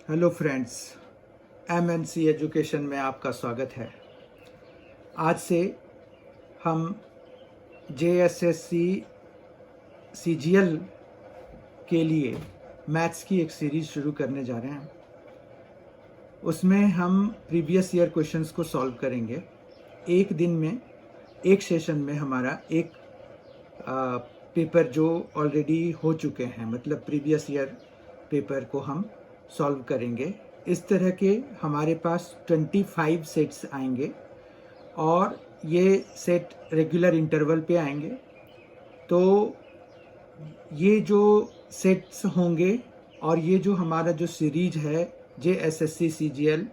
Hello friends, MNC education में आपका स्वागत है। आज से हम JSSC CGL के लिए मैथ्स की एक सीरीज़ शुरू करने जा रहे हैं। उसमें हम प्रीवियस ईयर क्वेश्चंस को सॉल्व करेंगे। एक दिन में, एक सेशन में हमारा एक पेपर जो ऑलरेडी हो चुके हैं, मतलब प्रीवियस ईयर पेपर को हम सॉल्व करेंगे। इस तरह के हमारे पास 25 सेट्स आएंगे और ये सेट रेगुलर इंटरवल पे आएंगे। तो ये जो सेट्स होंगे और ये जो हमारा जो सीरीज है JSSC CGL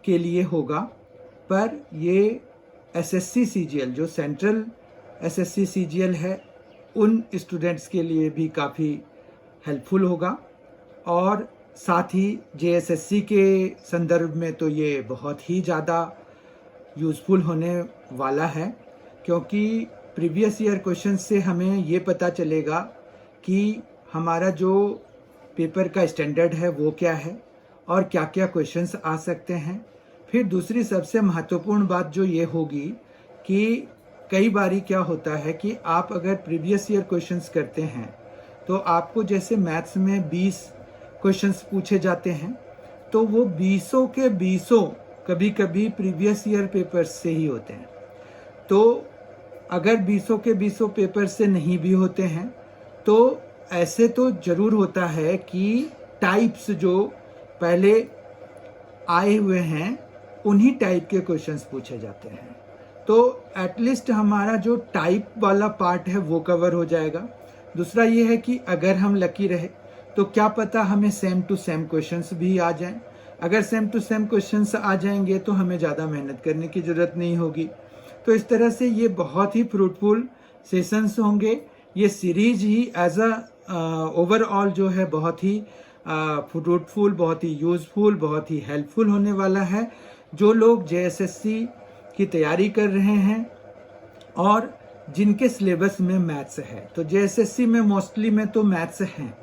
के लिए होगा, पर ये SSC CGL जो सेंट्रल SSC CGL है उन स्टूडेंट्स के लिए भी काफ़ी हेल्पफुल होगा। और साथ ही JSSC के संदर्भ में तो ये बहुत ही ज़्यादा यूज़फुल होने वाला है, क्योंकि प्रीवियस ईयर क्वेश्चन से हमें ये पता चलेगा कि हमारा जो पेपर का स्टैंडर्ड है वो क्या है और क्या क्या क्वेश्चंस आ सकते हैं। फिर दूसरी सबसे महत्वपूर्ण बात जो ये होगी कि कई बारी क्या होता है कि आप अगर प्रीवियस ईयर क्वेश्चंस करते हैं तो आपको जैसे मैथ्स में 20 क्वेश्चंस पूछे जाते हैं, तो वो 20 के 20 कभी कभी प्रीवियस ईयर पेपर से ही होते हैं। तो अगर 20 के 20 पेपर से नहीं भी होते हैं तो ऐसे तो ज़रूर होता है कि टाइप्स जो पहले आए हुए हैं उन्हीं टाइप के क्वेश्चंस पूछे जाते हैं। तो एटलीस्ट हमारा जो टाइप वाला पार्ट है वो कवर हो जाएगा। दूसरा ये है कि अगर हम लकी रहे तो क्या पता हमें सेम टू सेम क्वेश्चंस भी आ जाएं। अगर सेम टू सेम क्वेश्चंस आ जाएंगे तो हमें ज़्यादा मेहनत करने की ज़रूरत नहीं होगी। तो इस तरह से ये बहुत ही फ्रूटफुल सेशंस होंगे। ये सीरीज ही एज अ ओवरऑल जो है बहुत ही फ्रूटफुल, बहुत ही यूज़फुल, बहुत ही हेल्पफुल होने वाला है। जो लोग JSSC की तैयारी कर रहे हैं और जिनके सिलेबस में मैथ्स है, तो JSSC में मोस्टली में तो मैथ्स हैं।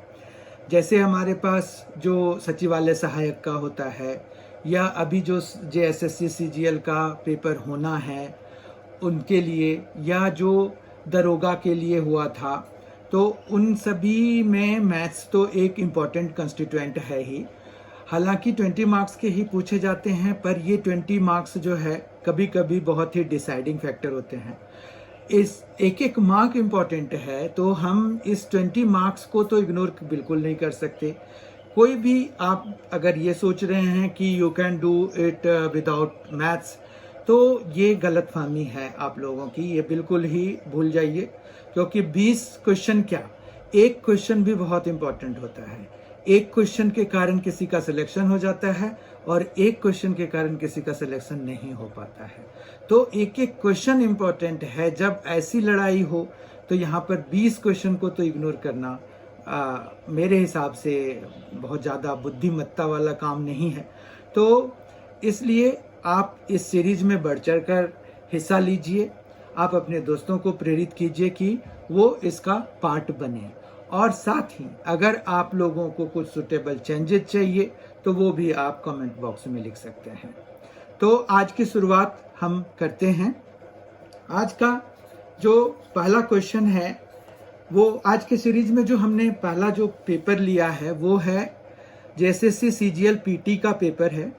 जैसे हमारे पास जो सचिवालय सहायक का होता है या अभी जो JSSC CGL का पेपर होना है उनके लिए, या जो दरोगा के लिए हुआ था, तो उन सभी में मैथ्स तो एक इम्पॉर्टेंट कंस्टिट्यूएंट है ही। हालांकि 20 मार्क्स के ही पूछे जाते हैं, पर ये 20 मार्क्स जो है कभी कभी बहुत ही डिसाइडिंग फैक्टर होते हैं। इस एक एक मार्क इम्पॉर्टेंट है, तो हम इस 20 मार्क्स को तो इग्नोर बिल्कुल नहीं कर सकते। कोई भी आप अगर ये सोच रहे हैं कि you can do it without maths, तो ये गलतफहमी है आप लोगों की, ये बिल्कुल ही भूल जाइए। क्योंकि 20 क्वेश्चन क्या, एक क्वेश्चन भी बहुत इम्पॉर्टेंट होता है। एक क्वेश्चन के कारण किसी का सिलेक्शन हो जाता है और एक क्वेश्चन के कारण किसी का सिलेक्शन नहीं हो पाता है। तो एक एक क्वेश्चन इम्पॉर्टेंट है। जब ऐसी लड़ाई हो तो यहाँ पर 20 क्वेश्चन को तो इग्नोर करना मेरे हिसाब से बहुत ज़्यादा बुद्धिमत्ता वाला काम नहीं है। तो इसलिए आप इस सीरीज में बढ़ चढ़ कर हिस्सा लीजिए। आप अपने दोस्तों को प्रेरित कीजिए कि वो इसका पार्ट बने। और साथ ही अगर आप लोगों को कुछ सुटेबल चेंजेस चाहिए तो वो भी आप कमेंट बॉक्स में लिख सकते हैं। तो आज की शुरुआत हम करते हैं। आज का जो पहला क्वेश्चन है, वो आज के सीरीज में जो हमने पहला जो पेपर लिया है वो है JSSC CGL PT का पेपर है।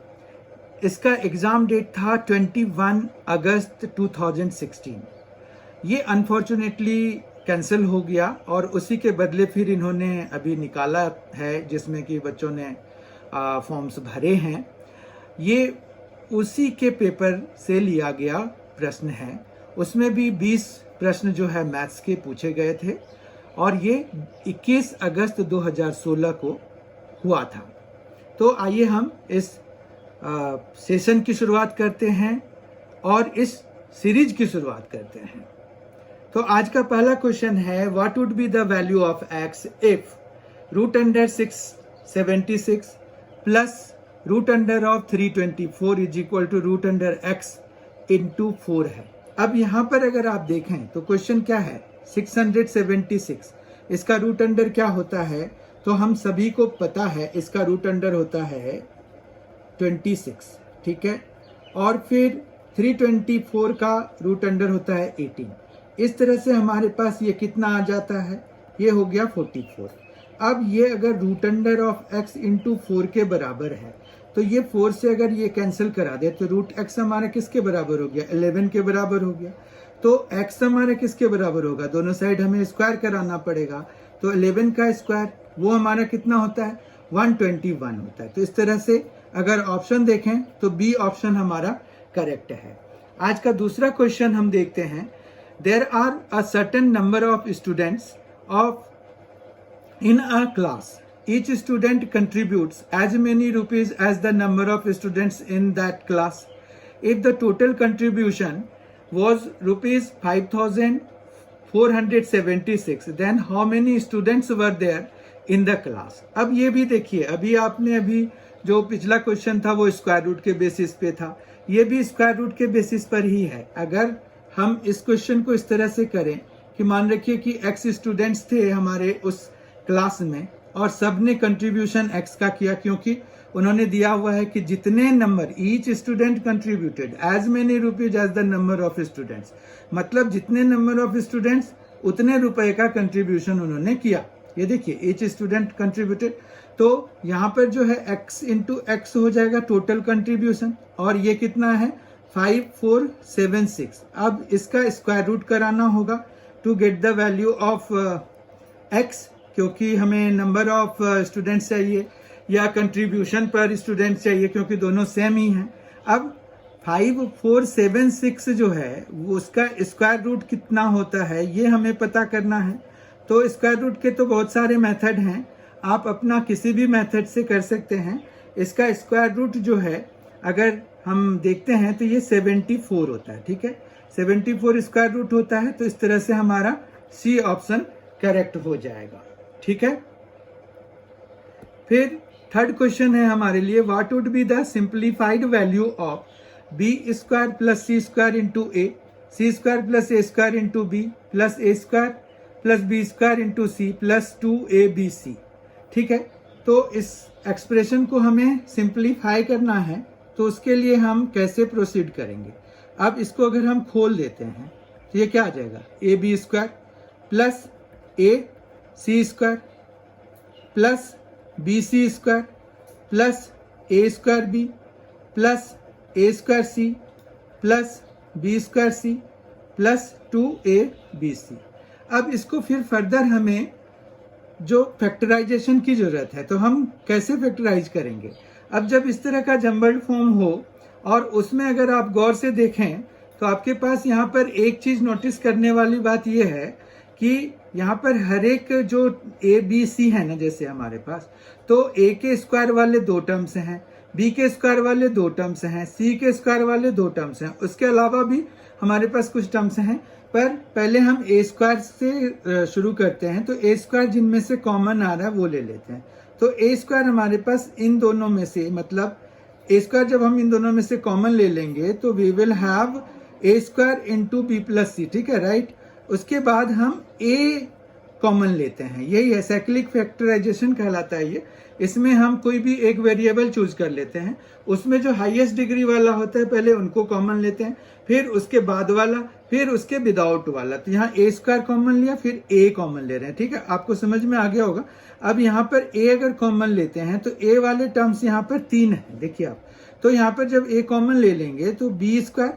इसका एग्ज़ाम डेट था 21 अगस्त 2016। ये अनफॉर्चुनेटली कैंसिल हो गया और उसी के बदले फिर इन्होंने अभी निकाला है, जिसमें कि बच्चों ने फॉर्म्स भरे हैं। ये उसी के पेपर से लिया गया प्रश्न है। उसमें भी 20 प्रश्न जो है मैथ्स के पूछे गए थे और ये 21 अगस्त 2016 को हुआ था। तो आइए हम इस सेशन की शुरुआत करते हैं और इस सीरीज की शुरुआत करते हैं। तो आज का पहला क्वेश्चन है, what would be the value of x if √676 plus √324 is equal to √x into 4 है। अब यहाँ पर अगर आप देखें तो क्वेश्चन क्या है, 676, इसका रूट अंडर क्या होता है तो हम सभी को पता है इसका रूट अंडर होता है 26, ठीक है। और फिर 324 का रूट अंडर होता है 18। इस तरह से हमारे पास ये कितना आ जाता है, ये हो गया 44। अब ये अगर root under of x into 4 के बराबर है तो ये 4 से अगर ये कैंसिल करा दे तो रूट x हमारा किसके बराबर हो गया, 11 के बराबर हो गया। तो x हमारा किसके बराबर होगा, दोनों साइड हमें स्क्वायर कराना पड़ेगा। तो 11 का स्क्वायर वो हमारा कितना होता है, 121 होता है। तो इस तरह से अगर ऑप्शन देखें तो बी ऑप्शन हमारा करेक्ट है। आज का दूसरा क्वेश्चन हम देखते हैं। There are a certain number of students of in a class. Each student contributes as many rupees as the number of students in that class. If the total contribution was rupees 5,476, then how many students were there in the class? अब ये भी देखिए, अभी जो पिछला question था वो square root के बेसिस पे था, ये भी स्क्वायर रूट के बेसिस पर ही है। अगर हम इस क्वेश्चन को इस तरह से करें कि मान रखिए कि x स्टूडेंट्स थे हमारे उस क्लास में और सब ने कंट्रीब्यूशन x का किया, क्योंकि उन्होंने दिया हुआ है कि जितने number, each student contributed as many rupees as the number of students, मतलब जितने नंबर ऑफ स्टूडेंट्स उतने रुपए का कंट्रीब्यूशन उन्होंने किया। ये देखिए ईच स्टूडेंट कंट्रीब्यूटेड, तो यहाँ पर जो है x इंटू एक्स हो जाएगा टोटल कंट्रीब्यूशन, और ये कितना है 5476। अब इसका स्क्वायर रूट कराना होगा to get the value of x, क्योंकि हमें नंबर ऑफ स्टूडेंट्स चाहिए या कंट्रीब्यूशन पर स्टूडेंट चाहिए, क्योंकि दोनों सेम ही हैं। अब 5476 जो है वो उसका स्क्वायर रूट कितना होता है ये हमें पता करना है। तो स्क्वायर रूट के तो बहुत सारे मेथड हैं, आप अपना किसी भी मेथड से कर सकते हैं। इसका स्क्वायर रूट जो है अगर हम देखते हैं तो ये 74 होता है, ठीक है। 74 स्क्वायर रूट होता है, तो इस तरह से हमारा सी ऑप्शन करेक्ट हो जाएगा, ठीक है। फिर थर्ड क्वेश्चन है हमारे लिए, what would be the simplified value of B square plus C square into A, C square plus A square into B plus A square plus B square into C plus 2abc, ठीक है। तो इस expression को हमें simplify करना है, तो उसके लिए हम कैसे प्रोसीड करेंगे। अब इसको अगर हम खोल देते हैं तो ये क्या आ जाएगा, A B square plus A C square plus B C square plus A square B plus A square C plus B square C plus 2abc। अब इसको फिर फर्दर हमें जो फैक्टराइजेशन की जरूरत है, तो हम कैसे फैक्टराइज करेंगे। अब जब इस तरह का जम्बल्ड फॉर्म हो और उसमें अगर आप गौर से देखें तो आपके पास यहाँ पर एक चीज नोटिस करने वाली बात यह है कि यहाँ पर हर एक जो ए बी सी है ना, जैसे हमारे पास तो ए के स्क्वायर वाले 2 टर्म्स हैं, बी के स्क्वायर वाले 2 टर्म्स हैं, सी के स्क्वायर वाले 2 टर्म्स हैं, उसके अलावा भी हमारे पास कुछ टर्म्स हैं। पर पहले हम ए स्क्वायर से शुरू करते हैं, तो ए स्क्वायर जिनमें से कॉमन आ रहा है वो ले लेते हैं। तो ए स्क्वायर हमारे पास इन दोनों में से, मतलब ए स्क्वायर जब हम इन दोनों में से कॉमन ले लेंगे तो we will have a square into B plus c, ठीक है, राइट। उसके बाद हम ए कॉमन लेते हैं, यही है साइक्लिक फैक्टराइजेशन कहलाता है ये। इसमें हम कोई भी एक वेरिएबल चूज कर लेते हैं, उसमें जो हाईएस्ट डिग्री वाला होता है पहले उनको कॉमन लेते हैं, फिर उसके बाद वाला, फिर उसके विदाउट वाला। तो यहाँ ए स्क्वायर कॉमन लिया, फिर ए कॉमन ले रहे हैं, ठीक है, आपको समझ में आ गया होगा। अब यहाँ पर ए अगर कॉमन लेते हैं तो ए वाले टर्म्स यहाँ पर 3 है, देखिए आप। तो यहाँ पर जब ए कॉमन ले लेंगे तो बी स्क्वायर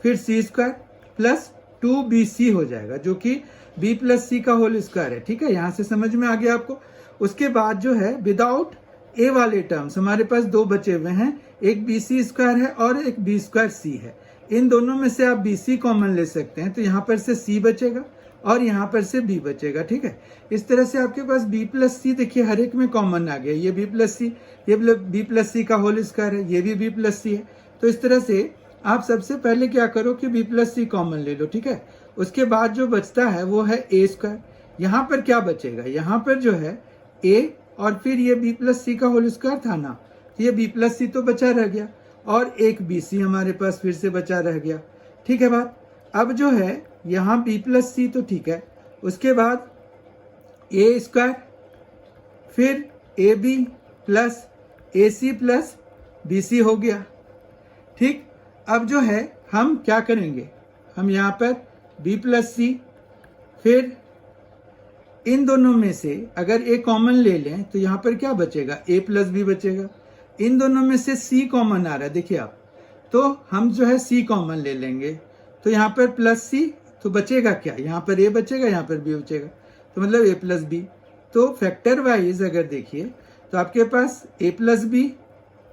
फिर सी स्क्वायर प्लस 2bc हो जाएगा, जो कि b प्लस सी का होल स्क्वायर है, ठीक है। यहाँ से समझ में आ गया आपको। उसके बाद जो है विदाउट ए वाले टर्म्स हमारे पास 2 बचे हुए हैं, एक bc स्क्वायर है और एक b स्क्वायर c है। इन दोनों में से आप bc कॉमन ले सकते हैं, तो यहाँ पर से c बचेगा और यहाँ पर से b बचेगा, ठीक है। इस तरह से आपके पास b प्लस सी, देखिए हर एक में कॉमन आ गया, ये b प्लस सी, ये b प्लस सी का होल स्क्वायर है, ये भी b प्लस सी है। तो इस तरह से आप सबसे पहले क्या करो कि b प्लस सी कॉमन ले लो, ठीक है। उसके बाद जो बचता है वो है ए स्क्वायर। यहाँ पर क्या बचेगा, यहाँ पर जो है a और फिर ये b प्लस सी का होल स्क्वायर था ना, तो ये b प्लस सी तो बचा रह गया और एक bc हमारे पास फिर से बचा रह गया, ठीक है बात। अब जो है यहाँ b प्लस सी तो ठीक है, उसके बाद ए स्क्वायर फिर AB plus AC plus BC हो गया। ठीक, अब जो है हम क्या करेंगे, हम यहाँ पर B प्लस C, फिर इन दोनों में से अगर A कॉमन ले लें तो यहाँ पर क्या बचेगा, A प्लस B बचेगा। इन दोनों में से C कॉमन आ रहा है, देखिए आप, तो हम जो है C कॉमन ले लेंगे, तो यहाँ पर प्लस C, तो बचेगा क्या, यहाँ पर A बचेगा, यहाँ पर B बचेगा, तो मतलब A प्लस B। तो फैक्टर वाइज अगर देखिए तो आपके पास A प्लस B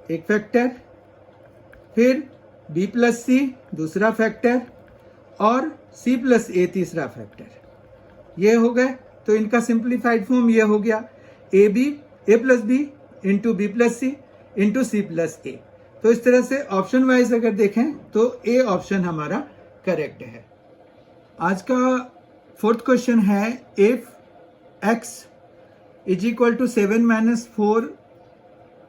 एक फैक्टर, फिर B प्लस C दूसरा फैक्टर, और C प्लस A तीसरा फैक्टर, ये हो गए। तो इनका सिंप्लीफाइड फॉर्म ये हो गया A plus B into B plus C into C plus A। तो इस तरह से ऑप्शन वाइज अगर देखें तो A ऑप्शन हमारा करेक्ट है। आज का फोर्थ क्वेश्चन है, if x is equal to 7 minus 4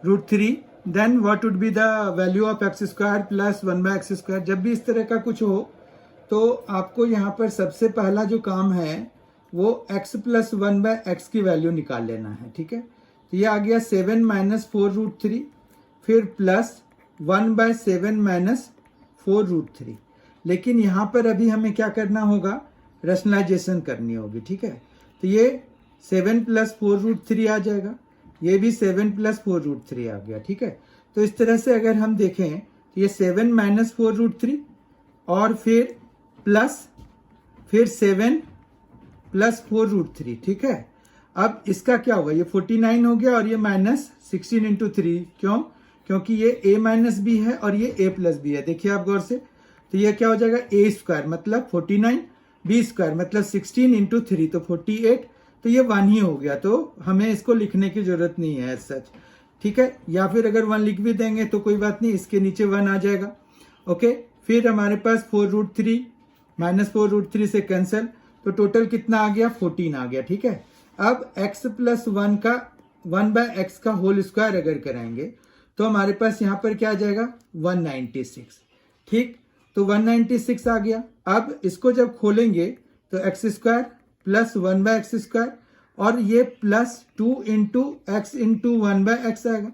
root 3 then what would be the value of x square plus 1 by x square. जब भी इस तरह का कुछ हो तो आपको यहाँ पर सबसे पहला जो काम है वो x प्लस 1 बाय एक्स की वैल्यू निकाल लेना है। ठीक है, तो ये आ गया 7 माइनस 4 रूट 3, फिर प्लस 1 बाय 7 माइनस 4 रूट 3। लेकिन यहाँ पर अभी हमें क्या करना होगा, रैशनलाइजेशन करनी होगी। ठीक है, तो ये 7 प्लस 4 रूट 3 आ जाएगा, ये भी 7 प्लस 4 रूट 3 आ गया। ठीक है, तो इस तरह से अगर हम देखें तो ये 7 माइनस 4 रूट 3 और फिर प्लस फिर 7 प्लस 4 रूट 3। ठीक है, अब इसका क्या होगा, ये 49 हो गया और ये माइनस 16 इंटू 3, क्यों, क्योंकि ये a माइनस बी है और ये a प्लस बी है। देखिए आप गौर से, तो ये क्या हो जाएगा, a स्क्वायर मतलब 49, b स्क्वायर मतलब 16 इंटू 3 तो 48, तो ये 1 ही हो गया, तो हमें इसको लिखने की जरूरत नहीं है सच। ठीक है, या फिर अगर 1 लिख भी देंगे तो कोई बात नहीं, इसके नीचे 1 आ जाएगा। ओके, फिर हमारे पास 4 रूट 3 माइनस 4 रूट 3 से कैंसिल, तो टोटल कितना आ गया, 14 आ गया। ठीक है, अब x प्लस 1 का 1 बाय एक्स का होल स्क्वायर अगर कराएंगे तो हमारे पास यहाँ पर क्या आ जाएगा, 196। ठीक, तो 196 आ गया। अब इसको जब खोलेंगे तो x square plus 1 by x square और ये plus 2 into x into 1 by x आएगा,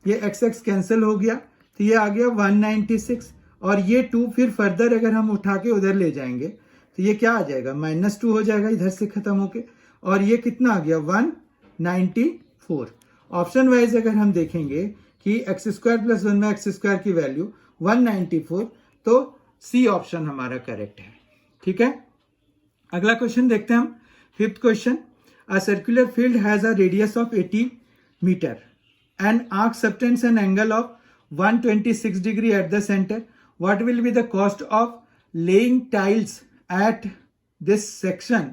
ये एक्स एक्स कैंसिल हो गया, तो ये आ गया 196। और ये 2 फिर फर्दर अगर हम उठा के उधर ले जाएंगे तो ये क्या आ जाएगा, -2 हो जाएगा इधर से खत्म होके, और ये कितना आ गया, 194। ऑप्शन वाइज अगर हम देखेंगे कि x square plus 1 by x square की वैल्यू 194, तो सी ऑप्शन हमारा करेक्ट है। ठीक है, अगला क्वेश्चन देखते हैं हम, fifth question, a circular field has a radius of 80 metre and arc subtends an angle of 126 degree at the centre, what will be the cost of laying tiles at this section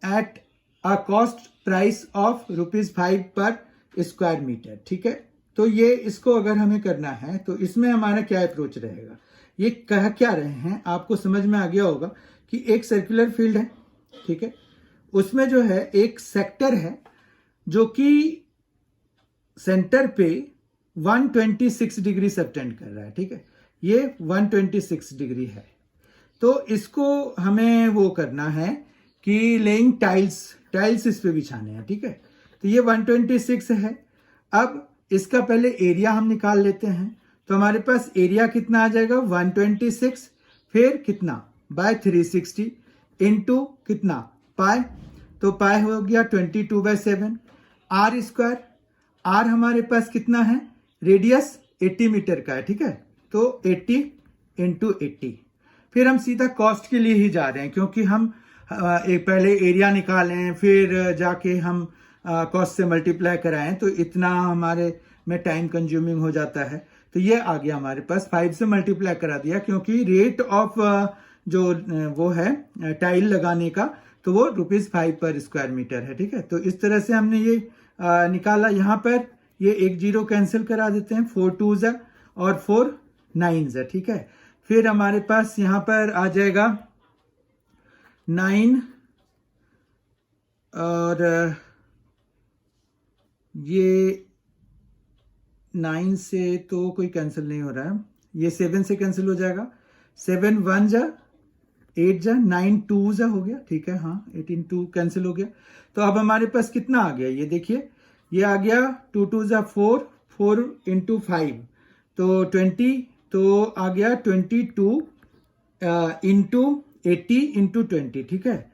at a cost price of ₹5 per square metre. ठीक है, तो ये इसको अगर हमें करना है तो इसमें हमारा क्या अप्रोच रहेगा, ये कह क्या रहे हैं आपको समझ में आ गया होगा कि एक सर्कुलर फील्ड है। ठीक है, उसमें जो है एक सेक्टर है जो कि सेंटर पे 126 डिग्री सबटेंड कर रहा है। ठीक है, ये 126 डिग्री है, तो इसको हमें वो करना है कि लेइंग टाइल्स इस पे बिछाने हैं। ठीक है, तो ये 126 है। अब इसका पहले एरिया हम निकाल लेते हैं, तो हमारे पास एरिया कितना आ जाएगा, 126 फिर कितना बाय 360 इंटू कितना पाई, तो पाई हो गया 22/7। आर स्क्वायर, आर हमारे पास कितना है, रेडियस 80 मीटर का है। ठीक है, तो 80 इंटू 80। फिर हम सीधा कॉस्ट के लिए ही जा रहे हैं, क्योंकि हम एक पहले एरिया निकालें फिर जाके हम कॉस्ट से मल्टीप्लाई कराएं तो इतना हमारे में टाइम कंज्यूमिंग हो जाता है। तो ये आ गया हमारे पास, 5 से मल्टीप्लाई करा दिया, क्योंकि रेट ऑफ जो वो है टाइल लगाने का, तो वो ₹5 पर स्क्वायर मीटर है। ठीक है, तो इस तरह से हमने ये निकाला। यहाँ पर ये एक जीरो कैंसिल करा देते हैं, 4 2s और 4 9s। ठीक है, फिर हमारे पास यहाँ पर आ जाएगा 9 और ये 9 से तो कोई कैंसिल नहीं हो रहा है, ये 7 से कैंसिल हो जाएगा, 7 1 जा 8 जा 9 2 जा हो गया। ठीक है, हाँ 18 2 कैंसिल हो गया। तो अब हमारे पास कितना आ गया, ये देखिए ये आ गया 2 2 ज़ा 4, 4 इंटू 5 तो 20, तो आ गया 22 इंटू 80 इंटू 20, ठीक है।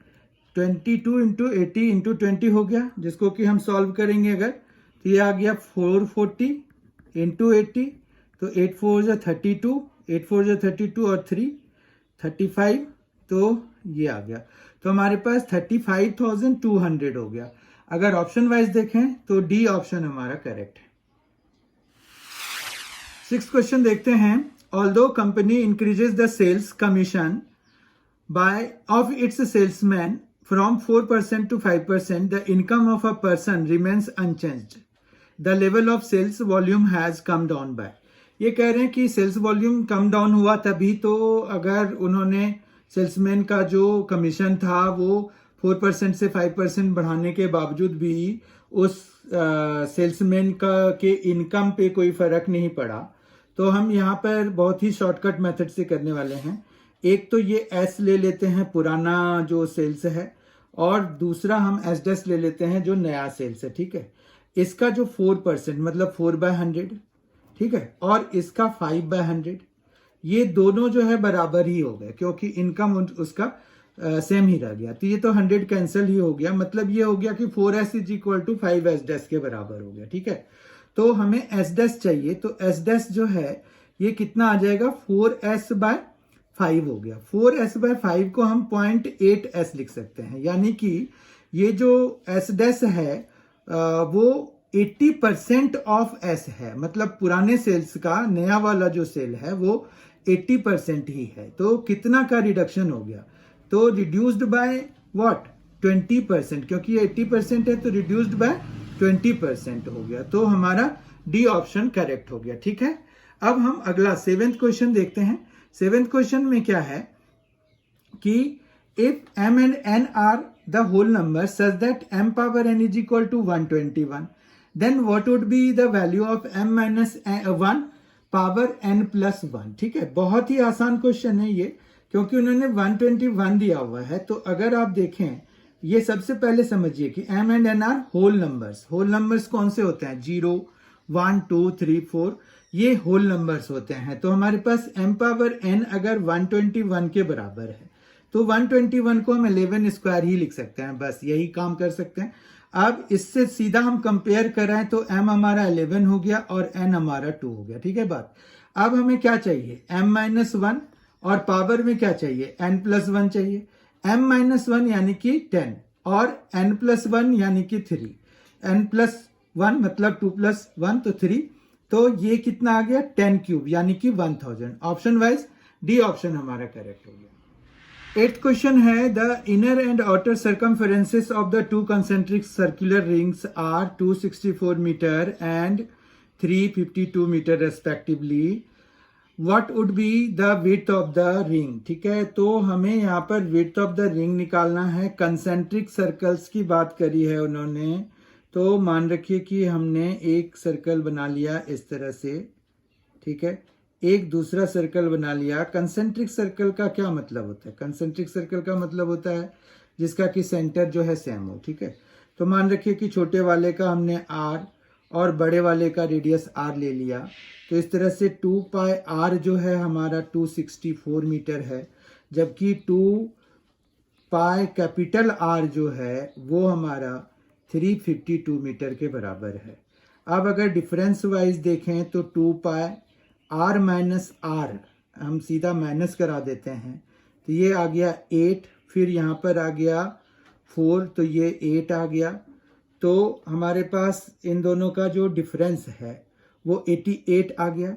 22 इंटू 80 इंटू 20 हो गया, जिसको कि हम सॉल्व करेंगे अगर, तो ये आ गया 440 इंटू 80, तो 8 4 ज़ा 32, 8 4 ज़ा 32 और 3 35, तो ये आ गया। तो हमारे पास 35,200 हो गया। अगर ऑप्शन वाइज देखें तो डी ऑप्शन हमारा करेक्ट है। 6th क्वेश्चन देखते हैं। Although company increases the sales commission by of its salesman from 4% to 5%, the income of a person remains unchanged. The level of sales volume has come down by. ये कह रहे हैं कि sales volume come down हुआ तभी तो, अगर उन्होंने सेल्समैन का जो कमीशन था वो 4% से 5% बढ़ाने के बावजूद भी उस सेल्समैन का के इनकम पे कोई फर्क नहीं पड़ा, तो हम यहाँ पर बहुत ही शॉर्टकट मेथड से करने वाले हैं। एक तो ये एस ले लेते हैं पुराना जो सेल्स है, और दूसरा हम एस डैश ले लेते हैं जो नया सेल्स है, ठीक है। इसका जो 4% मतलब 4/100, ठीक है, और इसका 5/100, ये दोनों जो है बराबर ही हो गए क्योंकि इनकम उसका सेम ही रह गया, तो ये तो 100 कैंसिल ही हो गया। मतलब ये हो गया कि 4s is equal to 5s dash के बराबर हो गया, ठीक है। तो हमें एस डैश चाहिए, तो एस डैश जो है ये कितना आ जाएगा, 4s/5 हो गया। 4s/5 को हम 0.8s लिख सकते हैं, यानी कि ये जो एस डैश है वो 80% ऑफ एस है। मतलब पुराने सेल्स का नया वाला जो सेल है वो 80% ही है। तो कितना का रिडक्शन हो गया, तो रिड्यूस्ड बाय व्हाट, 20%, क्योंकि ये 80% है तो रिड्यूस्ड बाय 20% हो गया। तो हमारा डी ऑप्शन करेक्ट हो गया, ठीक है। अब हम अगला 7th क्वेश्चन देखते हैं। 7th क्वेश्चन में क्या है कि if m and n are the whole number such that m power n is equal to 121, then what would be the value of m minus 1 power n plus 1, ठीक है। बहुत ही आसान क्वेश्चन है ये, क्योंकि उन्होंने 121 दिया हुआ है। तो अगर आप देखें, ये सबसे पहले समझिए कि m and n are whole numbers. Whole numbers कौन से होते हैं, 0 1 2 3 4, ये होल नंबर्स होते हैं। तो हमारे पास m पावर n अगर 121 के बराबर है तो 121 को हम 11 स्क्वायर ही लिख सकते हैं, बस यही काम कर सकते हैं। अब इससे सीधा हम कंपेयर कराएं तो m हमारा 11 हो गया और n हमारा 2 हो गया, ठीक है बात। अब हमें क्या चाहिए, m-1, और पावर में क्या चाहिए, n+1 चाहिए। m-1 यानी कि 10 और n+1 यानी कि 3, n+1 मतलब 2+1 तो 3, तो ये कितना आ गया 10³ यानी कि 1000। ऑप्शन वाइज डी ऑप्शन हमारा करेक्ट हो गया। 8th क्वेश्चन है, the inner and outer circumferences of the two concentric circular rings are 264 metre and 352 metre respectively, what would be the width of the ring, ठीक है। तो हमें यहाँ पर विड्थ ऑफ द रिंग निकालना है। कंसेंट्रिक सर्कल्स की बात करी है उन्होंने, तो मान रखिए कि हमने एक सर्कल बना लिया इस तरह से, ठीक है, एक दूसरा सर्कल बना लिया। कंसेंट्रिक सर्कल का क्या मतलब होता है, कंसेंट्रिक सर्कल का मतलब होता है जिसका कि सेंटर जो है सेम हो, ठीक है। तो मान रखिए कि छोटे वाले का हमने r और बड़े वाले का रेडियस r ले लिया, तो इस तरह से 2 पाई r जो है हमारा 264 मीटर है, जबकि 2 पाई कैपिटल R जो है वो हमारा 352 मीटर के बराबर है। अब अगर डिफरेंस वाइज देखें तो 2 पाई r माइनस r हम सीधा माइनस करा देते हैं, तो ये आ गया 8, फिर यहाँ पर आ गया 4, तो ये 8 आ गया। तो हमारे पास इन दोनों का जो डिफरेंस है वो 88 आ गया,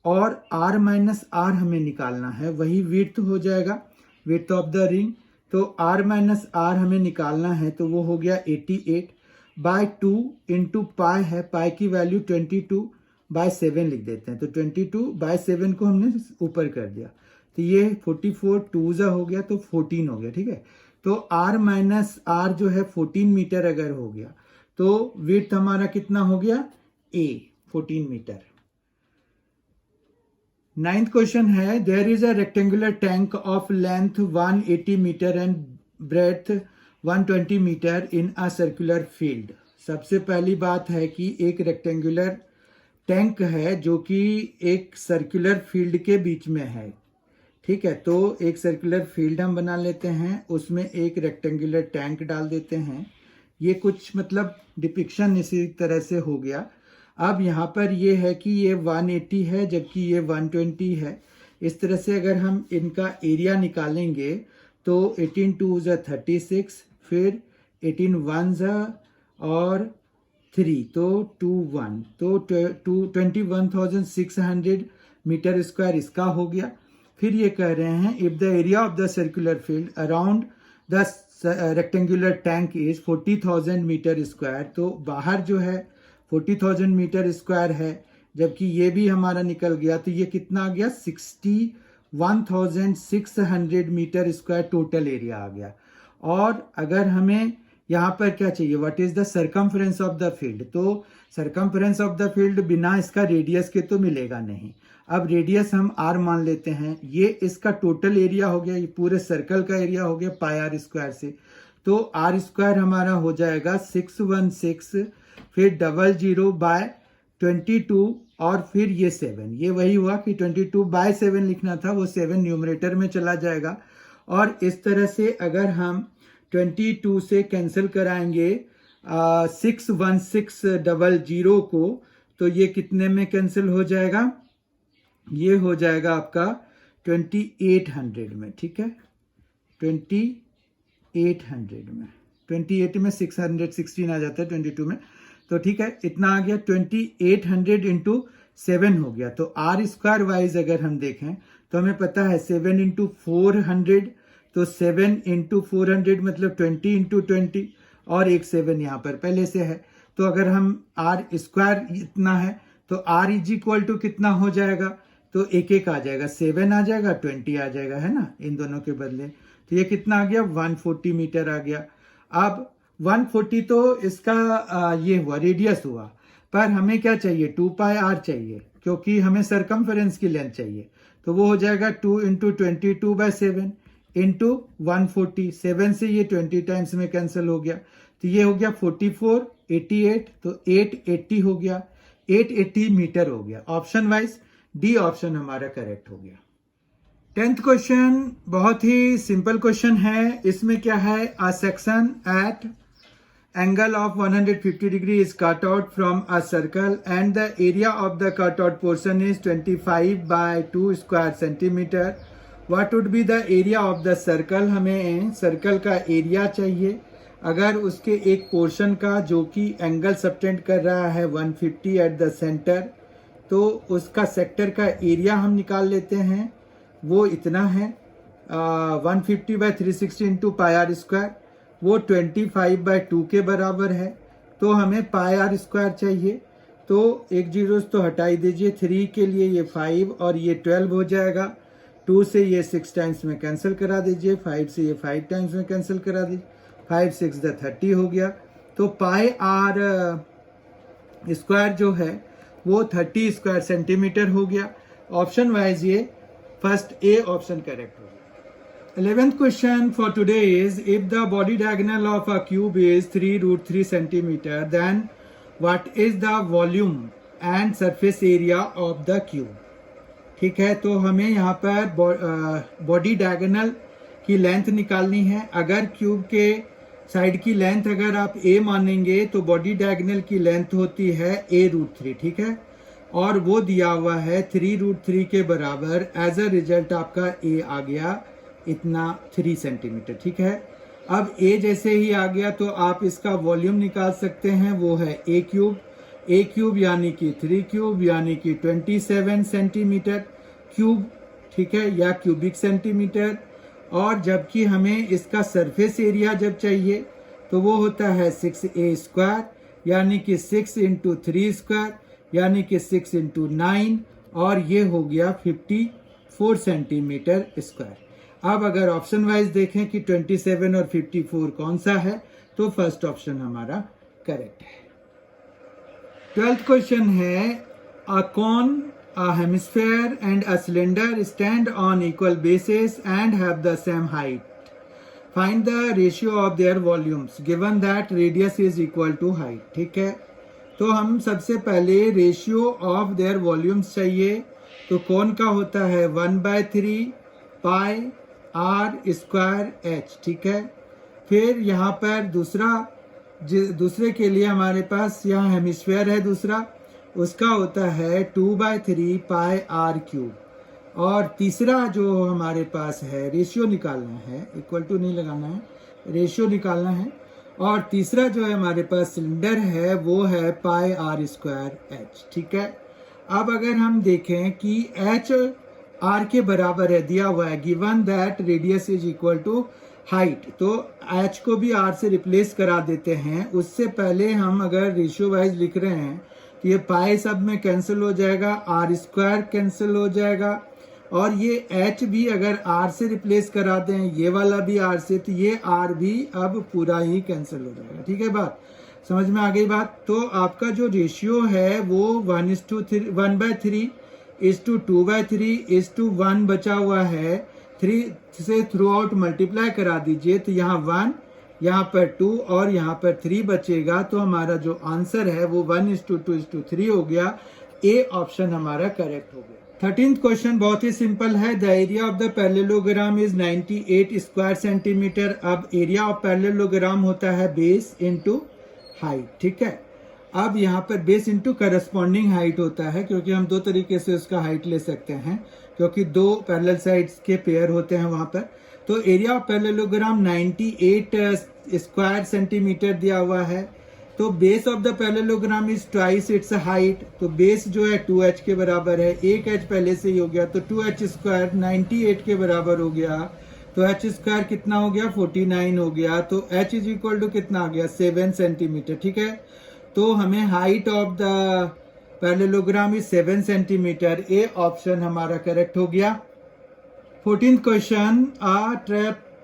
और r माइनस r हमें निकालना है, वही विड्थ हो जाएगा, विड्थ ऑफ द रिंग। तो r माइनस r हमें निकालना है, तो वो हो गया 88/2 इंटू पाई है, पाई की वैल्यू 22/7 लिख देते हैं, तो 22/7 को हमने ऊपर कर दिया, तो ये 44 2 हो गया, तो 14 हो गया, ठीक है। तो r माइनस r जो है 14 मीटर अगर हो गया तो विड्थ हमारा कितना हो गया, a 14 मीटर। 9th क्वेश्चन है, there is a rectangular tank of length 180 metre and breadth 120 metre in a circular field सबसे पहली बात है कि एक रेक्टेंगुलर टैंक है जो कि एक सर्कुलर फील्ड के बीच में है, ठीक है। तो एक सर्कुलर फील्ड हम बना लेते हैं, उसमें एक रेक्टेंगुलर टैंक डाल देते हैं। ये कुछ मतलब डिपिक्शन इसी तरह से हो गया। अब यहाँ पर ये है कि ये 180 है जबकि ये 120 है। इस तरह से अगर हम इनका एरिया निकालेंगे तो 18 2 ज़ा 36, फिर 18 1 ज़ा और 3, तो 2 1, तो 21,600 मीटर स्क्वायर इसका हो गया। फिर ये कह रहे हैं if the area of the circular field around the rectangular tank is 40,000 metre square, तो बाहर जो है 40,000 मीटर स्क्वायर है, जबकि ये भी हमारा निकल गया, तो ये कितना आ गया 61,600 मीटर स्क्वायर टोटल एरिया आ गया। और अगर हमें यहाँ पर क्या चाहिए, what is the circumference of the field, तो सरकमफ्रेंस ऑफ द फील्ड बिना इसका रेडियस के तो मिलेगा नहीं। अब रेडियस हम r मान लेते हैं, ये इसका टोटल एरिया हो गया, ये पूरे सर्कल का एरिया हो गया पाई आर स्क्वायर से, तो r स्क्वायर हमारा हो जाएगा 616, फिर 00/22 और फिर ये 7, ये वही हुआ कि 22/7 लिखना था, वो 7 न्यूमरेटर में चला जाएगा। और इस तरह से अगर हम 22 से कैंसिल कराएंगे 61600 को, तो ये कितने में कैंसिल हो जाएगा, ये हो जाएगा आपका 2800 में, ठीक है। 2800 में, 28 में 616 आ जाता है 22 में, तो ठीक है, इतना आ गया। 2800 इंटू 7 हो गया। तो आर स्क्वायर वाइज अगर हम देखें तो हमें पता है 7 इंटू 400, तो 7 इंटू 400 मतलब 20 इंटू 20, और एक 7 यहाँ पर पहले से है, तो अगर हम आर स्क्वायर इतना है तो आर इज इक्वल टू कितना हो जाएगा, तो एक एक आ जाएगा, 7 आ जाएगा, 20 आ जाएगा, है ना, इन दोनों के बदले। तो ये कितना आ गया 140 मीटर आ गया। अब 140 तो इसका ये हुआ, रेडियस हुआ, पर हमें क्या चाहिए 2 पाई आर चाहिए, क्योंकि हमें सरकमफेरेंस की लेंथ चाहिए, तो वो हो जाएगा 2 इंटू 22/7 इंटू 140, 7 से ये 20 टाइम्स में कैंसिल हो गया, तो ये हो गया 44, 88, तो 880 हो गया, 880 मीटर हो गया। ऑप्शन वाइज डी ऑप्शन हमारा करेक्ट हो गया। 10th क्वेश्चन बहुत ही सिंपल क्वेश्चन है। इसमें क्या है, a section at angle of 150 degree is cut out from a circle and the area of the cut out portion is 25/2 square centimetre. What would be the area of the circle, हमें circle का area चाहिए अगर उसके एक portion का जो कि angle subtend कर रहा है 150 एट द सेंटर, तो उसका सेक्टर का एरिया हम निकाल लेते हैं, वो इतना है 150/360 इंटू पाई आर स्क्वायर, वो 25/2 के बराबर है। तो हमें पाई आर स्क्वायर चाहिए, तो एक जीरो तो हटाई दीजिए, 3 के लिए ये 5 और ये 12 हो जाएगा, 2 से ये 6 टाइम्स में कैंसिल करा दीजिए, 5 से ये 5 टाइम्स में कैंसिल करा दीजिए, 5 6 30 हो गया। तो पाई आर स्क्वायर जो है वो 30 स्क्वायर सेंटीमीटर हो गया। ऑप्शन वाइज ये फर्स्ट ए ऑप्शन करेक्ट हो गया। 11th question for today is, if the body diagonal of a cube is 3√3 centimeter, then what is the volume and surface area of the cube? ठीक है, तो हमें यहाँ पर body diagonal की length निकालनी है। अगर क्यूब के साइड की लेंथ अगर आप a मानेंगे तो बॉडी डायगोनल की लेंथ होती है a√3, ठीक है, और वो दिया हुआ है 3√3 के बराबर। एज अ रिजल्ट आपका a आ गया इतना 3 सेंटीमीटर, ठीक है। अब a जैसे ही आ गया तो आप इसका वॉल्यूम निकाल सकते हैं, वो है a क्यूब यानी कि 3 क्यूब यानी कि 27 सेंटीमीटर क्यूब, ठीक है, या क्यूबिक सेंटीमीटर। और जबकि हमें इसका सरफेस एरिया जब चाहिए तो वो होता है 6a स्क्वायर यानी कि 6 इंटू 3 स्क्वायर यानी कि 6 इंटू 9, और ये हो गया 54 सेंटीमीटर स्क्वायर। अब अगर ऑप्शन वाइज देखें कि 27 और 54 कौन सा है, तो फर्स्ट ऑप्शन हमारा करेक्ट है। 12th क्वेश्चन है, a con, a hemisphere and a cylinder stand on equal bases and have the same height. Find the ratio of their volumes given that radius is equal to height. ठीक है, तो हम सबसे पहले ratio of their volumes चाहिए। तो कौन का होता है 1/3 पाई आर स्क्वायर एच। ठीक है, फिर यहाँ पर दूसरे के लिए हमारे पास यहाँ हेमिस्फीयर है दूसरा, उसका होता है 2/3 पाई आर क्यूब। और तीसरा जो हमारे पास है रेशियो निकालना है, इक्वल टू नहीं लगाना है, रेशियो निकालना है। और तीसरा जो है हमारे पास सिलेंडर है वो है पाई आर स्क्वायर एच। ठीक है, अब अगर हम देखें कि एच आर के बराबर है, दिया हुआ है given that radius is equal to height, तो एच को भी आर से रिप्लेस करा देते हैं। उससे पहले हम अगर रेशियो वाइज लिख रहे हैं तो ये पाई सब में कैंसिल हो जाएगा, आर स्क्वायर कैंसिल हो जाएगा, और ये एच भी अगर आर से रिप्लेस करा दें, ये वाला भी आर से, तो ये आर भी अब पूरा ही कैंसिल हो जाएगा। ठीक है, बात समझ में आ गई बात। तो आपका जो रेशियो है वो 1/3 इज टू 2/3 इज टू 1 बचा हुआ है, 3 से थ्रू आउट मल्टीप्लाई करा दीजिए, तो यहाँ 1, यहाँ पर 2 और यहाँ पर 3 बचेगा। तो हमारा जो आंसर है वो 1:2:3 हो गया। ए ऑप्शन हमारा करेक्ट हो गया। 13th क्वेश्चन बहुत ही सिंपल है। The area of the parallelogram is 98 square centimetre. अब एरिया ऑफ पैरेललोग्राम होता है बेस इंटू हाइट। ठीक है, अब यहाँ पर बेस इंटू करस्पॉन्डिंग हाइट होता है, क्योंकि हम दो तरीके से उसका हाइट ले सकते हैं, क्योंकि दो पैरेलल साइड्स के पेयर होते हैं वहां पर। तो area of parallelogram 98 square centimetre दिया हुआ है। तो base of the parallelogram is twice its height. तो बेस जो है 2h के बराबर है, एक h पहले से ही हो गया, तो 2h स्क्वायर 98 के बराबर हो गया। तो h स्क्वायर कितना हो गया 49 हो गया। तो h इज इक्वल टू कितना आ गया 7 सेंटीमीटर। ठीक है, तो हमें height of the parallelogram is 7 centimetre. A option हमारा करेक्ट हो गया। 14th question, a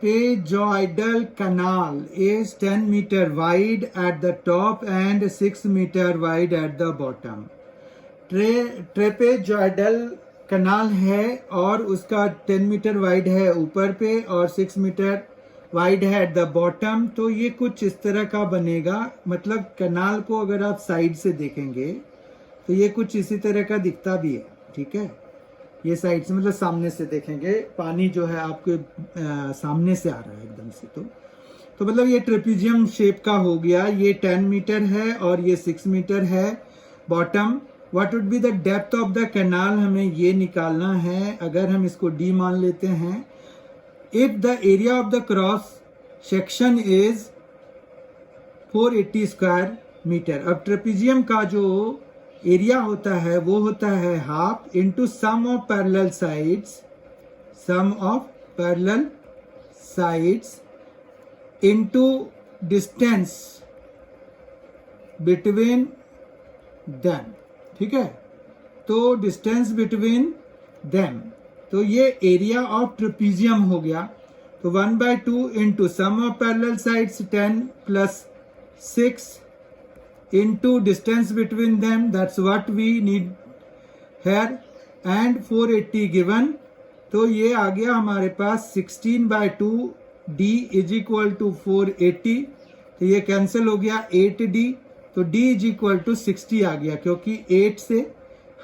trapezoidal canal is 10 meter wide at the top and 6 meter wide at the bottom. Trapezoidal canal है और उसका 10 मीटर वाइड है ऊपर पे और 6 मीटर वाइड है एट द बॉटम। तो ये कुछ इस तरह का बनेगा, मतलब कनाल को अगर आप साइड से देखेंगे तो ये कुछ इसी तरह का दिखता भी है। ठीक है, ये साइड से मतलब सामने से देखेंगे, पानी जो है आपके सामने से आ रहा है एकदम से। तो मतलब ये ट्रेपेजियम शेप का हो गया। ये 10 मीटर है और ये 6 मीटर है bottom. What would be the depth of the canal, हमें ये निकालना है। अगर हम इसको डी मान लेते हैं, if the area of the cross section is 480 square metre. अब ट्रेपेजियम का जो एरिया होता है वो होता है half into sum of parallel sides, sum of parallel sides into distance between them. ठीक है, तो डिस्टेंस बिटवीन देम, तो ये एरिया ऑफ ट्रेपेजियम हो गया। तो 1/2 into sum of parallel sides 10 plus 6 into distance between them, that's what we need here, and 480 given। तो ये आ गया हमारे पास 16/2 d इज इक्वल टू 480। तो ये कैंसिल हो गया 8d, तो d इज इक्वल टू 60 आ गया, क्योंकि 8 से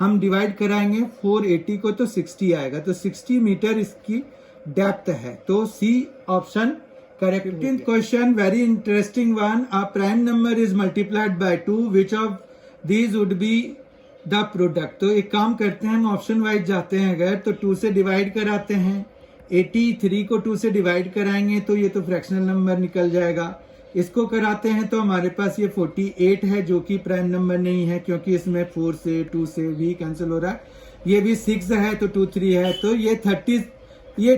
हम डिवाइड कराएंगे 480 को तो 60 आएगा। तो 60 मीटर इसकी डेप्थ है। तो C option correct. 15th question, very interesting one. A prime number is multiplied by 2, which of these would be the product. तो एक काम करते हैं, हम ऑप्शन वाइज जाते हैं। अगर तो 2 से डिवाइड कराते हैं, 83 को 2 से डिवाइड कराएंगे तो ये तो फ्रैक्शनल नंबर निकल जाएगा। इसको कराते हैं तो हमारे पास ये 48 है, जो कि प्राइम नंबर नहीं है, क्योंकि इसमें 4 से 2 से भी कैंसिल हो रहा है। ये भी 6 है तो 2 3 है, तो ये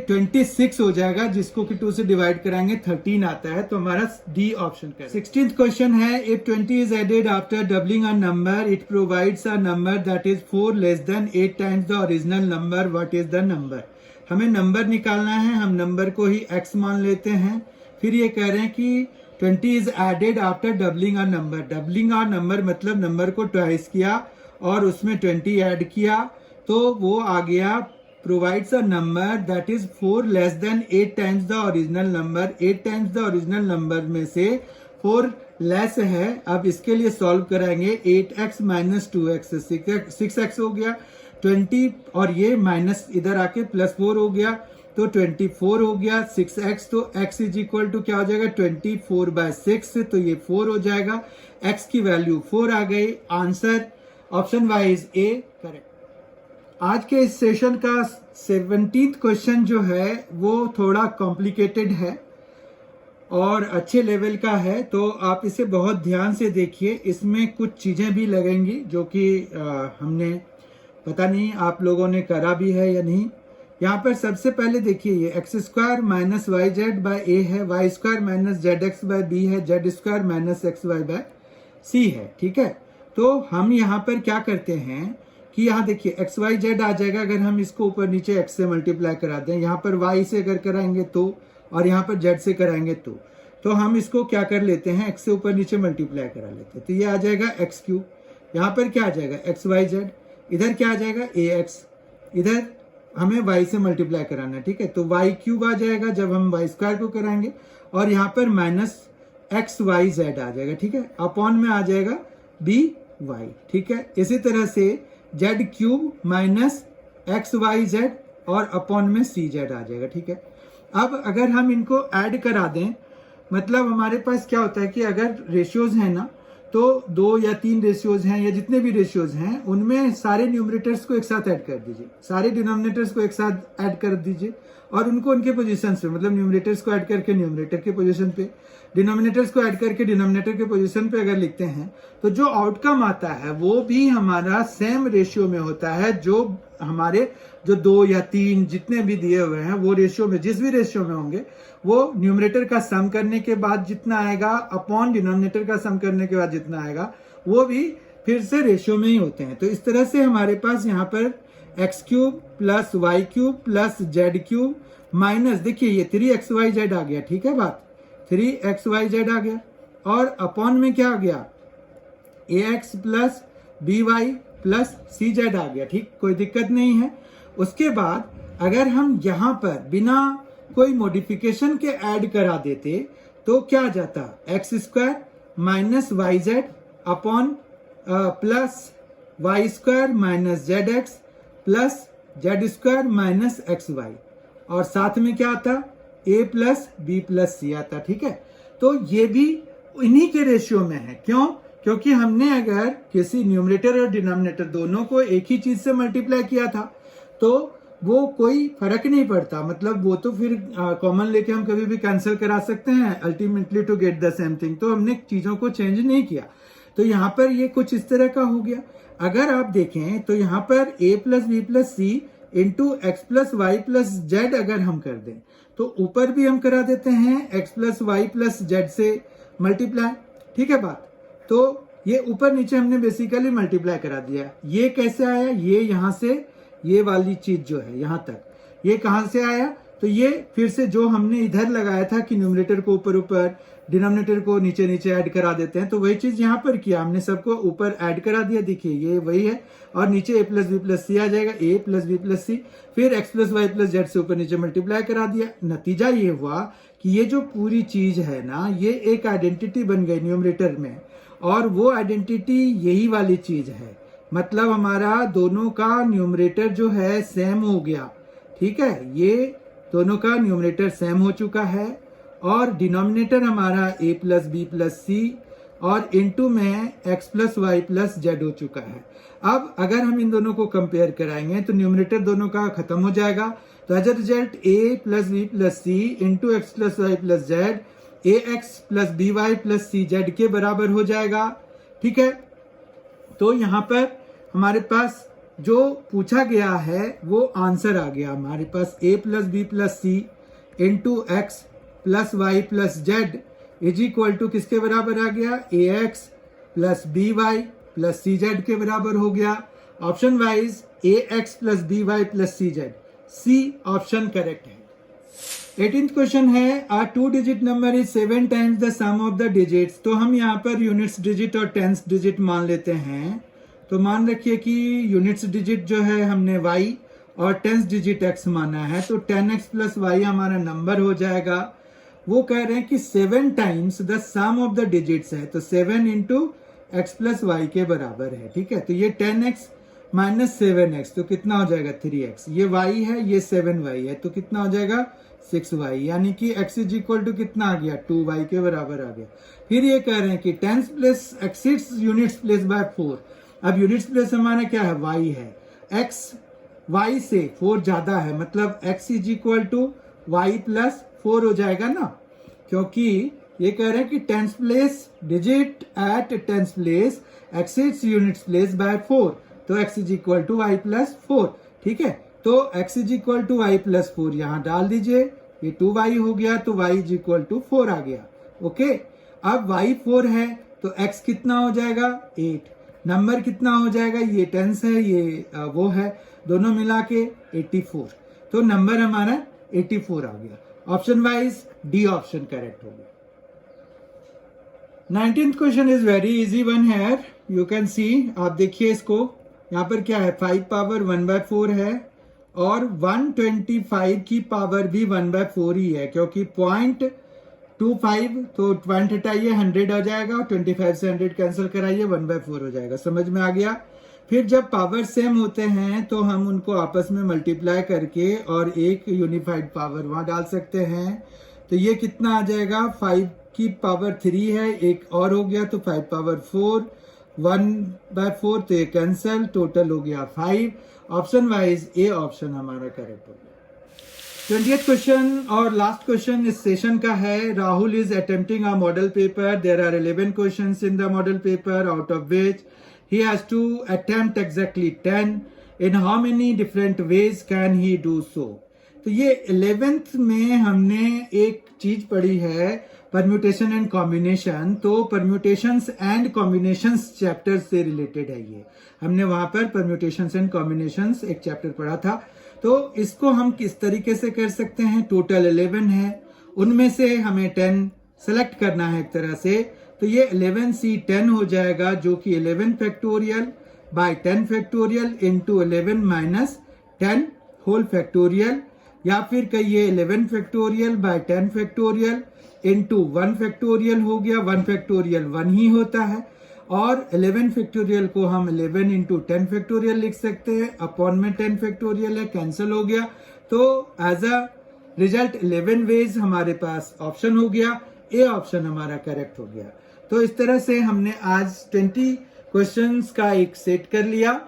26 हो जाएगा, जिसको कि 2 से डिवाइड कराएंगे 13 आता है। तो हमारा डी ऑप्शन का। 16th क्वेश्चन है, if 20 is added after doubling a number, it provides a number that is 4 less than 8 times the original number, what is the number. हमें नंबर निकालना है, हम नंबर को ही x मान लेते हैं। फिर ये कह रहे हैं कि 20 is added after doubling a number. Doubling a number मतलब नंबर को ट्वाइस किया और उसमें 20 ऐड किया, तो वो आ गया provides a number that is 4 less than 8 times the original number. 8 times the original number में से 4 लेस है. अब इसके लिए सॉल्व कराएंगे. 8x माइनस 2x 6x हो गया 20 और ये माइनस इधर आके प्लस 4 हो गया तो 24 हो गया 6x. तो x इज इक्वल टू क्या हो जाएगा 24/6 तो ये 4 हो जाएगा. x की वैल्यू 4 आ गई. Answer option wise A correct. आज के इस सेशन का 17th क्वेश्चन जो है वो थोड़ा कॉम्प्लिकेटेड है और अच्छे लेवल का है, तो आप इसे बहुत ध्यान से देखिए. इसमें कुछ चीजें भी लगेंगी जो कि हमने पता नहीं आप लोगों ने करा भी है या नहीं. यहाँ पर सबसे पहले देखिए ये x square minus y z by a है, y square minus z x by b है, z square minus x y by c है. ठीक है, तो हम यहाँ पर क्या करते हैं कि यहाँ देखिए एक्स वाई जेड आ जाएगा अगर हम इसको ऊपर नीचे एक्स से मल्टीप्लाई करा दें. यहाँ पर वाई से अगर कराएंगे तो और यहाँ पर जेड से कराएंगे तो हम इसको क्या कर लेते हैं एक्स से ऊपर नीचे मल्टीप्लाई करा लेते हैं. तो ये आ जाएगा एक्स क्यूब. यहाँ पर क्या आ जाएगा एक्स वाई जेड. इधर क्या आ जाएगा ए एक्स. इधर हमें वाई से मल्टीप्लाई कराना है. ठीक है, तो वाई क्यूब आ जाएगा जब हम वाई स्क्वायर को कराएंगे और यहाँ पर माइनस एक्स वाई जेड आ जाएगा. ठीक है, अपॉन में आ जाएगा बी वाई. ठीक है, इसी तरह से z cube minus x y z और अपॉन में सी जेड आ जाएगा. ठीक है, अब अगर हम इनको ऐड करा दें मतलब हमारे पास क्या होता है कि अगर रेशियोज हैं ना तो 2 या 3 रेशियोज हैं या जितने भी रेशियोज हैं उनमें सारे न्यूमरेटर्स को एक साथ ऐड कर दीजिए, सारे डिनोमिनेटर्स को एक साथ ऐड कर दीजिए और उनको उनके पोजीशन पे मतलब न्यूमरेटर्स को ऐड करके न्यूमरेटर के पोजीशन पे, डिनोमिनेटर्स को ऐड करके डिनोमिनेटर के पोजीशन पे अगर लिखते हैं तो जो आउटकम आता है वो भी हमारा सेम रेशियो में होता है. जो हमारे जो 2 या 3 जितने भी दिए हुए हैं वो रेशियो में जिस भी रेशियो में होंगे वो न्यूमरेटर का सम करने के बाद जितना आएगा अपॉन डिनोमिनेटर का सम करने के बाद जितना आएगा वो भी फिर से रेशियो में ही होते हैं. तो इस तरह से हमारे पास यहाँ पर x cube plus y cube plus z cube minus देखिए ये 3xyz आ गया. ठीक है बात, 3xyz आ गया और अपॉन में क्या आ गया ax plus b y plus c z आ गया. ठीक, कोई दिक्कत नहीं है. उसके बाद अगर हम यहाँ पर बिना कोई मॉडिफिकेशन के ऐड करा देते तो क्या आ जाता x square minus y z upon plus y square minus z x plus z square minus x y और साथ में क्या आता a plus b plus c आता. ठीक है, तो ये भी इन्हीं के रेशियो में है. क्यों? क्योंकि हमने अगर किसी न्यूमरेटर और डिनोमिनेटर दोनों को एक ही चीज से मल्टीप्लाई किया था तो वो कोई फर्क नहीं पड़ता. मतलब वो तो फिर कॉमन लेके हम कभी भी कैंसिल करा सकते हैं ultimately to get the same thing. तो हमने चीजों को चेंज नहीं किया. तो यहाँ पर ये कुछ इस तरह का हो गया. अगर आप देखें तो यहाँ पर a plus b plus c into x plus y plus z अगर हम कर दें तो ऊपर भी हम करा देते हैं x plus y plus z से मल्टीप्लाई. ठीक है बात, तो ये ऊपर नीचे हमने बेसिकली मल्टीप्लाई करा दिया. ये कैसे आया, ये यहाँ से ये वाली चीज जो है यहाँ तक ये कहां से आया, तो ये फिर से जो हमने इधर लगाया था कि न्यूमरेटर को ऊपर ऊपर डिनोमिनेटर को नीचे नीचे ऐड करा देते हैं तो वही चीज यहाँ पर किया हमने, सबको ऊपर ऐड करा दिया. देखिए ये वही है और नीचे a plus b plus c आ जाएगा, a plus b plus c फिर x plus y plus z से ऊपर नीचे मल्टीप्लाई करा दिया. नतीजा ये हुआ कि ये जो पूरी चीज है ना ये एक आइडेंटिटी बन गई न्यूमरेटर में और वो आइडेंटिटी यही वाली चीज है. मतलब हमारा दोनों का न्यूमरेटर जो है सेम हो गया. ठीक है, ये दोनों का न्यूमरेटर सेम हो चुका है और डिनोमिनेटर हमारा a plus b plus c और इनटू में x plus y plus z हो चुका है. अब अगर हम इन दोनों को कंपेयर कराएंगे तो न्यूमरेटर दोनों का खत्म हो जाएगा. तो as a result a plus b plus c into x plus y plus z a x plus b y plus c z के बराबर हो जाएगा. ठीक है, तो यहाँ पर हमारे पास जो पूछा गया है वो आंसर आ गया हमारे पास a plus b plus c into x plus y plus z is equal to किसके बराबर आ गया a x plus b y plus c z के बराबर हो गया. Option wise a x plus b y plus c z, c option correct है. 18th question है a 2-digit number is 7 times the sum of the digits. तो हम यहाँ पर यूनिट्स डिजिट और टेंस डिजिट मान लेते हैं. तो मान रखिए कि यूनिट्स डिजिट जो है हमने y और टेंस डिजिट x माना है, तो 10x प्लस वाई हमारा नंबर हो जाएगा। वो कह रहे हैं कि 7 times the sum of the digits है, तो 7 इंटू एक्स प्लस वाई के बराबर है। ठीक है, तो ये 10x माइनस 7x तो कितना हो जाएगा 3x, ये y है, ये 7y है, तो कितना हो जाएगा 6y, यानी कि x इज इक्वल टू कितना आ गया 2y के बराबर आ गया। फिर ये कह रहे हैं कि tens place exceeds units place by 4। अब यूनिट्स प्लेस हमारा क्या है y है, x y से 4 ज्यादा है, मतलब x is equal to y plus 4 हो जाएगा ना, क्योंकि ये कह रहे हैं कि tens place digit at tens place exceeds units place by 4, तो x is equal to y plus 4। ठीक है, तो x is equal to y plus 4 यहां डाल दीजिए, ये 2y हो गया, तो y इज इक्वल टू 4 आ गया। ओके, अब y 4 है तो x कितना हो जाएगा 8, नंबर कितना हो जाएगा, ये टेंस है, ये वो है, दोनों मिला के 84, तो नंबर हमारा 84 आ गया। Option wise D option correct हो गया। 19th question is very easy one है, यू कैन सी, आप देखिए इसको, यहाँ पर क्या है 5 पावर 1/4 है और 125 की पावर भी 1/4 ही है, क्योंकि 0.25 तो पॉइंट हटाइए 100 आ जाएगा, 25 से 100 कैंसिल कराइए 1/4 हो जाएगा। समझ में आ गया। फिर जब पावर सेम होते हैं तो हम उनको आपस में मल्टीप्लाई करके और एक यूनिफाइड पावर वहां डाल सकते हैं, तो ये कितना आ जाएगा 5 की पावर 3 है, एक और हो गया तो 5 पावर 4, 1/4 तो ये कैंसल, टोटल हो गया 5। ऑप्शन वाइज ए ऑप्शन हमारा करेक्ट हो गया। 20th क्वेश्चन और लास्ट क्वेश्चन इस सेशन का है, Rahul is attempting a model paper, there are 11 questions in the model paper, out of which he has to attempt exactly 10, in how many different ways can he do so। तो ये 11th में हमने एक चीज पढ़ी है परम्यूटेशन एंड कॉम्बिनेशन, तो permutations and combinations chapter से रिलेटेड है ये, हमने वहां पर परम्यूटेशंस एंड कॉम्बिनेशंस एक चैप्टर पढ़ा था। तो इसको हम किस तरीके से कर सकते हैं, टोटल 11 है, उनमें से हमें 10 सेलेक्ट करना है एक तरह से, तो ये 11C 10 हो जाएगा, जो कि 11 factorial by 10 factorial into 11 minus 10 whole factorial, या फिर कहिए 11 factorial by 10 factorial into 1 factorial हो गया, 1 फैक्टोरियल 1 ही होता है, और 11 फैक्टोरियल को हम 11 इंटू 10 फैक्टोरियल लिख सकते हैं, अपॉन में 10 फैक्टोरियल है, कैंसिल हो गया, तो एज अ रिजल्ट 11 वेज हमारे पास ऑप्शन हो गया, ए ऑप्शन हमारा करेक्ट हो गया। तो इस तरह से हमने आज 20 क्वेश्चंस का एक सेट कर लिया।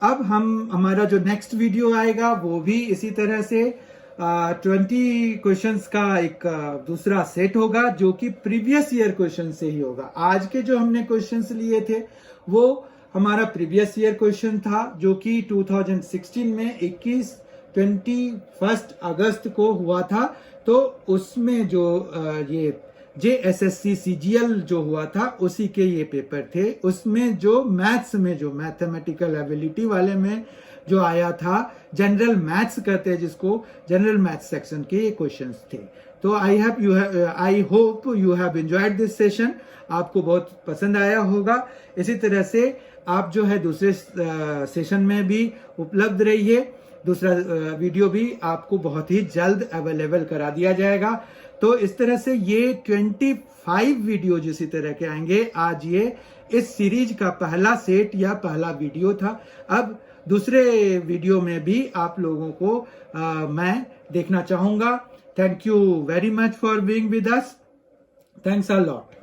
अब हमारा जो नेक्स्ट वीडियो आएगा वो भी इसी तरह से 20 क्वेश्चंस का एक दूसरा सेट होगा, जो कि प्रीवियस ईयर क्वेश्चन से ही होगा। आज के जो हमने क्वेश्चंस लिए थे वो हमारा प्रीवियस ईयर क्वेश्चन था, जो कि 2016 में 21 अगस्त को हुआ था। तो उसमें जो ये JSSC CGL जो हुआ था उसी के ये पेपर थे, उसमें जो मैथ्स में जो मैथमेटिकल एबिलिटी वाले में जो आया था, जनरल मैथ्स कहते हैं जिसको, जनरल मैथ्स सेक्शन के ये क्वेश्चंस थे। तो I hope you have enjoyed this session, आपको बहुत पसंद आया होगा। इसी तरह से आप जो है दूसरे सेशन में भी उपलब्ध रहिए, दूसरा वीडियो भी आपको बहुत ही जल्द अवेलेबल करा दिया जाएगा। तो इस तरह से ये 25 वीडियो जिस तरह के आएंगे। आज ये इस सीरीज का पहला सेट या पहला वीडियो था। अब दूसरे वीडियो में भी आप लोगों को मैं देखना चाहूंगा। Thank you very much for being with us. Thanks a lot.